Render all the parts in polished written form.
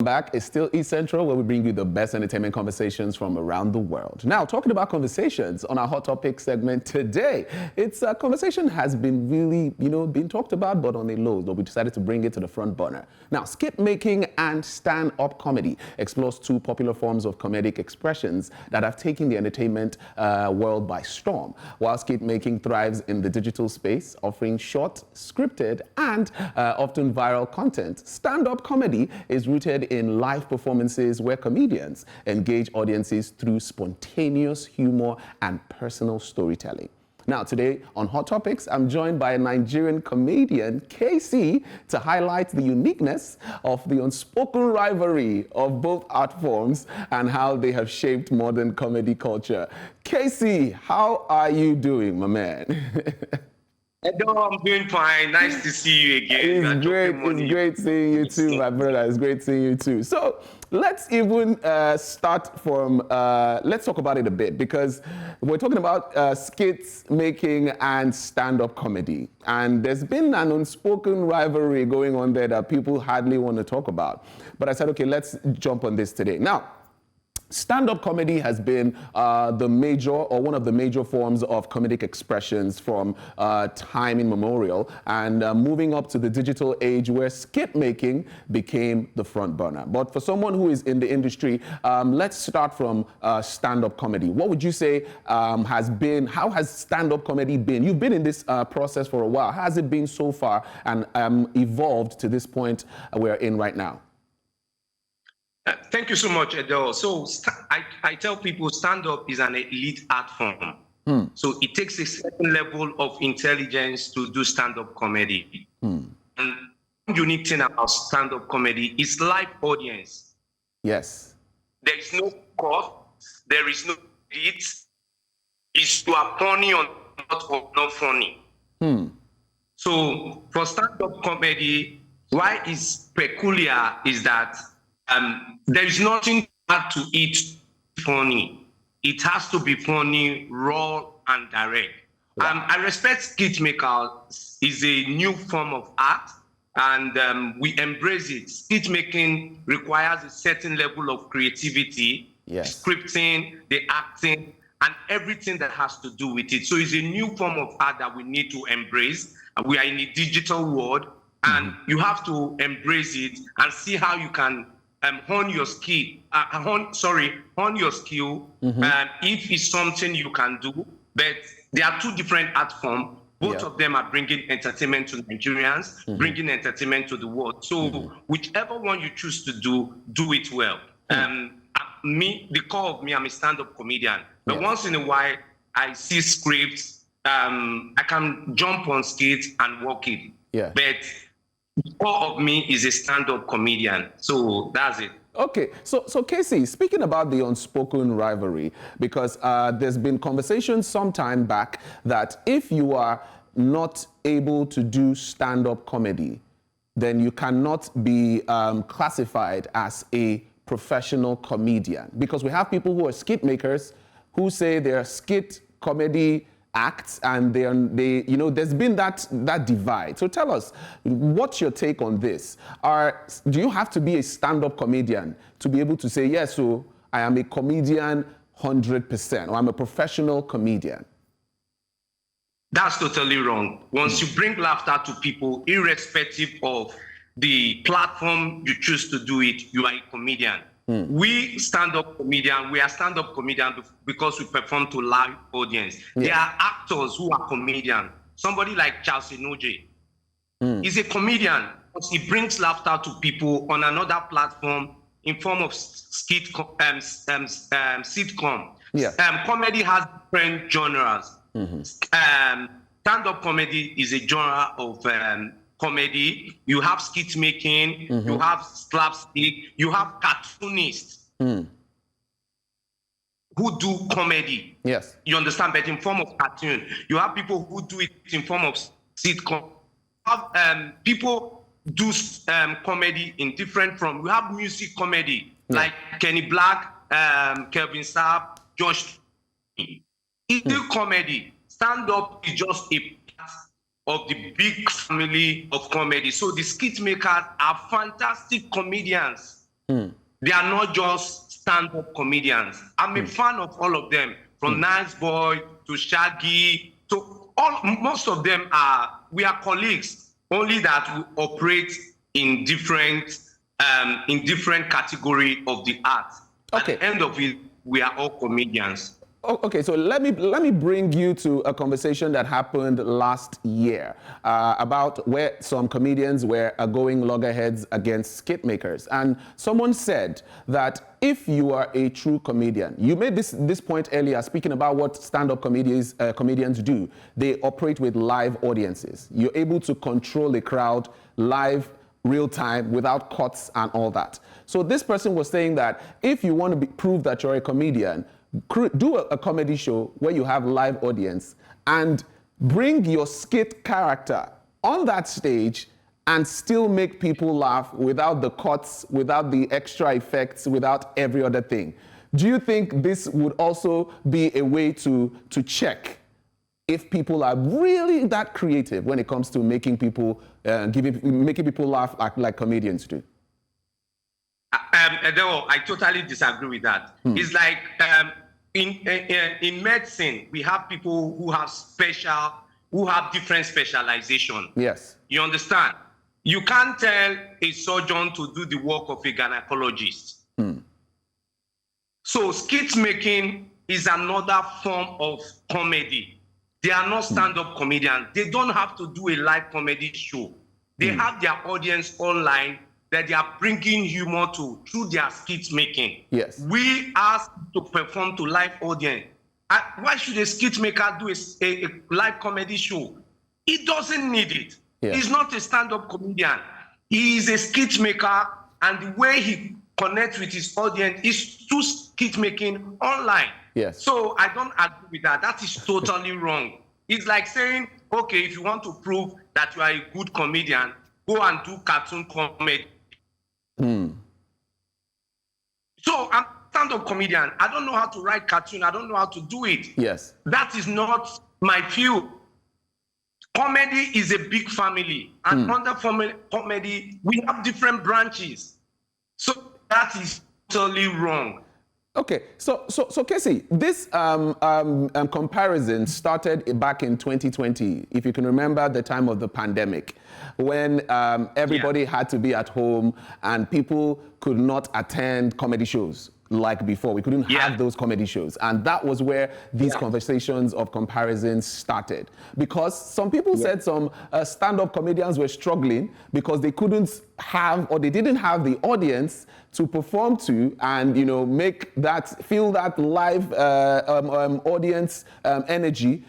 Back is still East Central, where we bring you the best entertainment conversations from around the world. Now, talking about conversations on our Hot Topic segment today, it's a conversation has been really, been talked about, but on a low, but we decided to bring it to the front burner. Now, skit making and stand-up comedy explores two popular forms of comedic expressions that have taken the entertainment world by storm. While skit making thrives in the digital space, offering short, scripted, and often viral content, stand-up comedy is rooted in live performances where comedians engage audiences through spontaneous humor and personal storytelling. Now, today on Hot Topics, I'm joined by a Nigerian comedian, Kaycee, to highlight the uniqueness of the unspoken rivalry of both art forms and how they have shaped modern comedy culture. Kaycee, how are you doing, my man? Hello, I'm doing fine. Nice to see you again. It's great seeing you too, my brother. It's great seeing you too. So let's even start from, let's talk about it a bit, because we're talking about skits making and stand-up comedy. And there's been an unspoken rivalry going on there that people hardly want to talk about. But I said, okay, let's jump on this today. Now, stand-up comedy has been the major, or one of the major forms of comedic expressions from time immemorial, and moving up to the digital age where skit making became the front burner. But for someone who is in the industry, let's start from stand-up comedy. What would you say how has stand-up comedy been? You've been in this process for a while. How has it been so far and evolved to this point we're in right now? Thank you so much, Edel. So I tell people stand-up is an elite art form. So it takes a certain level of intelligence to do stand-up comedy. And the unique thing about stand-up comedy is live audience. Yes. There is no cost. There is no edit. It's you are funny or not funny. So for stand-up comedy, why it's peculiar is that there is nothing hard to it funny. It has to be funny, raw, and direct. Wow. I respect skit makers. It's a new form of art, and we embrace it. Skit making requires a certain level of creativity, scripting, the acting, and everything that has to do with it. So it's a new form of art that we need to embrace. We are in a digital world, and you have to embrace it and see how you can hone your skill. Hone your skill. If it's something you can do, but there are two different art forms. Both of them are bringing entertainment to Nigerians, bringing entertainment to the world. So whichever one you choose to do it well. The core of me, I'm a stand-up comedian. But once in a while, I see scripts. I can jump on skits and work it. But the core of me is a stand-up comedian. So that's it. Okay, so Kaycee, speaking about the unspoken rivalry, because there's been conversations some time back that if you are not able to do stand-up comedy, then you cannot be classified as a professional comedian. Because we have people who are skit makers who say they're skit comedy acts, and there's been that divide. So tell us, what's your take on this? Do you have to be a stand-up comedian to be able to say, yes, so I am a comedian 100%, or I'm a professional comedian? That's totally wrong. Once you bring laughter to people, irrespective of the platform you choose to do it, you are a comedian. We stand-up comedian, we are stand-up comedian because we perform to live audience. There are actors who are comedian. Somebody like Charles Inoje is a comedian because he brings laughter to people on another platform in form of sitcom. Comedy has different genres. Stand-up comedy is a genre of comedy. You have skit making, you have slapstick, you have cartoonists who do comedy. Yes. You understand? But in form of cartoon. You have people who do it in form of sitcom. You have people do comedy in different forms. You have music comedy, like Kenny Black, Kelvin Saab, Josh. It's still comedy. Stand-up is just a part of the big family of comedy. So the skit makers are fantastic comedians. They are not just stand-up comedians. I'm a fan of all of them, from Nice Boy to Shaggy to most of them we are colleagues, only that we operate in different category of the art. Okay. At the end of it, we are all comedians. Okay, so let me bring you to a conversation that happened last year about where some comedians were going loggerheads against skit makers, and someone said that if you are a true comedian, you made this point earlier, speaking about what stand-up comedians do. They operate with live audiences. You're able to control a crowd live, real time, without cuts and all that. So this person was saying that if you want to prove that you're a comedian, do a comedy show where you have live audience and bring your skit character on that stage and still make people laugh without the cuts, without the extra effects, without every other thing. Do you think this would also be a way to check if people are really that creative when it comes to making people making people laugh like comedians do? No, I totally disagree with that. It's like in medicine, we have people who have different specialization. Yes. You understand? You can't tell a surgeon to do the work of a gynecologist. So skit making is another form of comedy. They are not stand-up comedians. They don't have to do a live comedy show. They have their audience online that they are bringing humor to through their skit making. Yes. We ask to perform to live audience. Why should a skit maker do a live comedy show? He doesn't need it. Yeah. He's not a stand-up comedian. He is a skit maker, and the way he connects with his audience is through skit making online. Yes. So I don't agree with that. That is totally wrong. It's like saying, okay, if you want to prove that you are a good comedian, go and do cartoon comedy. So I'm a stand-up comedian. I don't know how to write cartoon. I don't know how to do it. Yes. That is not my field. Comedy is a big family. And under comedy, we have different branches. So that is totally wrong. Okay, so Kaycee, this comparison started back in 2020, if you can remember the time of the pandemic, when everybody had to be at home and people could not attend comedy shows like before. We couldn't have those comedy shows. And that was where these conversations of comparisons started. Because some people said some stand-up comedians were struggling because they couldn't have, or they didn't have the audience to perform to and, you know, feel that live audience energy.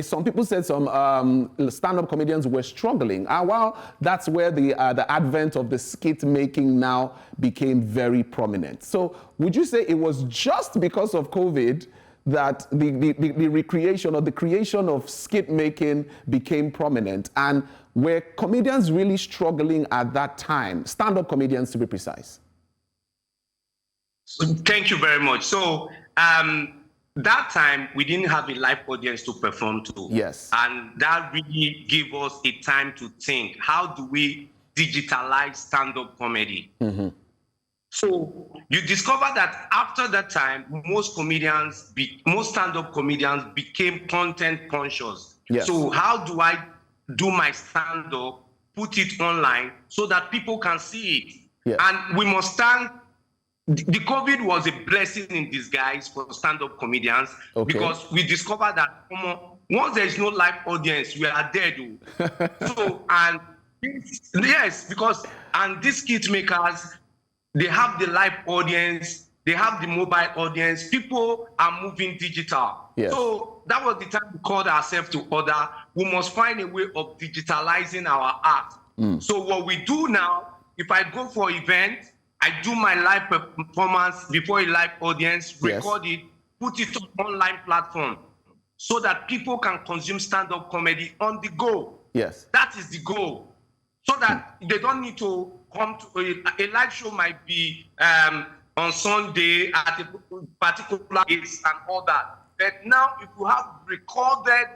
Some people said some stand-up comedians were struggling. And while that's where the advent of the skit making now became very prominent. So would you say it was just because of COVID that the recreation or the creation of skit making became prominent? And were comedians really struggling at that time? Stand-up comedians, to be precise. Thank you very much. So that time we didn't have a live audience to perform to. Yes. And that really gave us a time to think, how do we digitalize stand-up comedy? So you discover that after that time, most stand-up comedians became content conscious. Yes. So how do I do my stand-up, put it online so that people can see it? Yes. And we must stand. The COVID was a blessing in disguise for stand-up comedians because we discovered that once there is no live audience, we are dead. So, and yes, because, and these skit makers, they have the live audience, they have the mobile audience, people are moving digital. Yes. So that was the time we called ourselves to order. We must find a way of digitalizing our art. So what we do now, if I go for an event, I do my live performance before a live audience, record it, put it on online platform so that people can consume stand-up comedy on the go. Yes. That is the goal. So that they don't need to come to a live show might be on Sunday at a particular place and all that. But now if you have recorded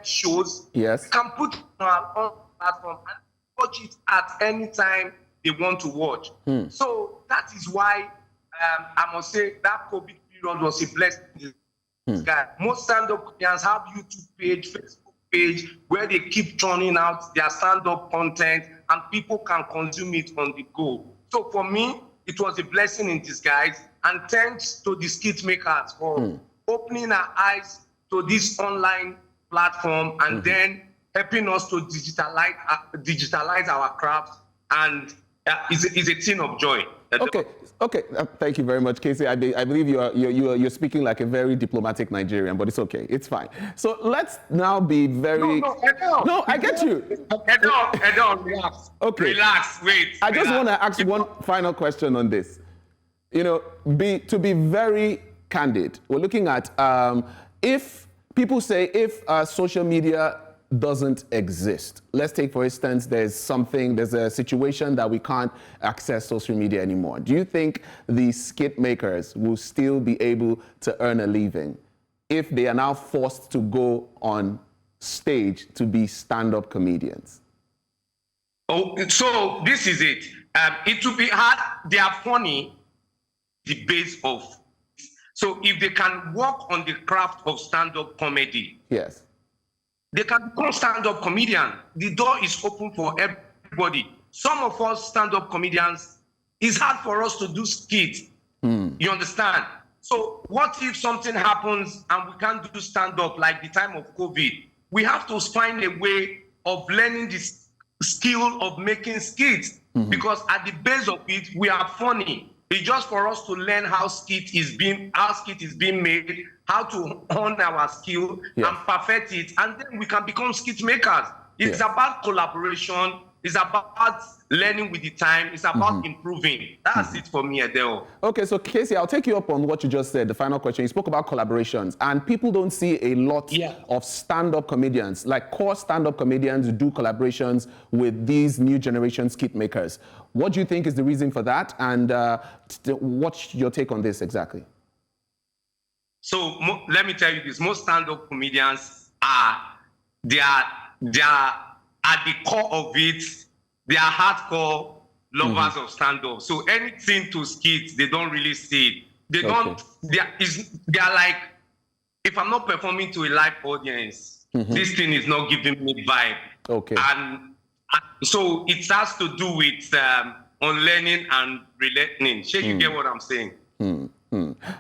shows, you can put on our own platform and watch it at any time they want to watch. So that is why I must say that COVID period was a blessing. Most stand-up comedians have YouTube page, Facebook page, where they keep churning out their stand-up content and people can consume it on the go. So for me, it was a blessing in disguise, and thanks to the skit makers for opening our eyes to this online platform and then helping us to digitalize our craft, and it's a thing of joy. Okay. Thank you very much, Kaycee. I believe you're speaking like a very diplomatic Nigerian, but it's okay. It's fine. So let's now be very. No, I get you. Edo, relax. Okay. Relax. Wait. I just want to ask one final question on this. You know, to be very candid, we're looking at if people say if social media doesn't exist. Let's take, for instance, there's a situation that we can't access social media anymore. Do you think the skit makers will still be able to earn a living if they are now forced to go on stage to be stand-up comedians? Oh, so this is it. It will be hard. They are funny, the base of. So if they can work on the craft of stand-up comedy, yes, they can become stand-up comedian. The door is open for everybody. Some of us stand-up comedians, it's hard for us to do skit. You understand? So what if something happens and we can't do stand-up like the time of COVID? We have to find a way of learning this skill of making skits, because at the base of it, we are funny. It's just for us to learn how skit is being made, how to hone our skill and perfect it, and then we can become skit makers. It's about collaboration. It's about learning with the time. It's about improving. That's it for me, Adele. Okay, so Kaycee, I'll take you up on what you just said, the final question. You spoke about collaborations, and people don't see a lot of stand-up comedians, like core stand-up comedians who do collaborations with these new generation skit makers. What do you think is the reason for that, and what's your take on this exactly? So let me tell you this: most stand-up comedians they are at the core of it. They are hardcore lovers of stand-up. So anything to skits, they don't really see it. They don't. They are like, if I'm not performing to a live audience, this thing is not giving me vibe. Okay. And so it has to do with unlearning and relearning. Sure, you get what I'm saying?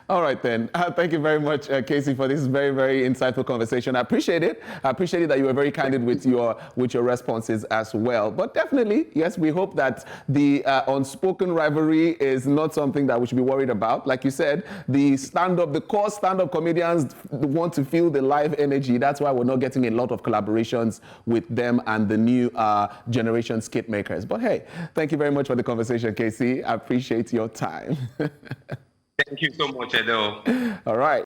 All right, then. Thank you very much, Kaycee, for this very, very insightful conversation. I appreciate it. I appreciate it that you were very candid with your responses as well. But definitely, yes, we hope that the unspoken rivalry is not something that we should be worried about. Like you said, the core stand-up comedians want to feel the live energy. That's why we're not getting a lot of collaborations with them and the new generation skit makers. But hey, thank you very much for the conversation, Kaycee. I appreciate your time. Thank you so much, Edo. All right.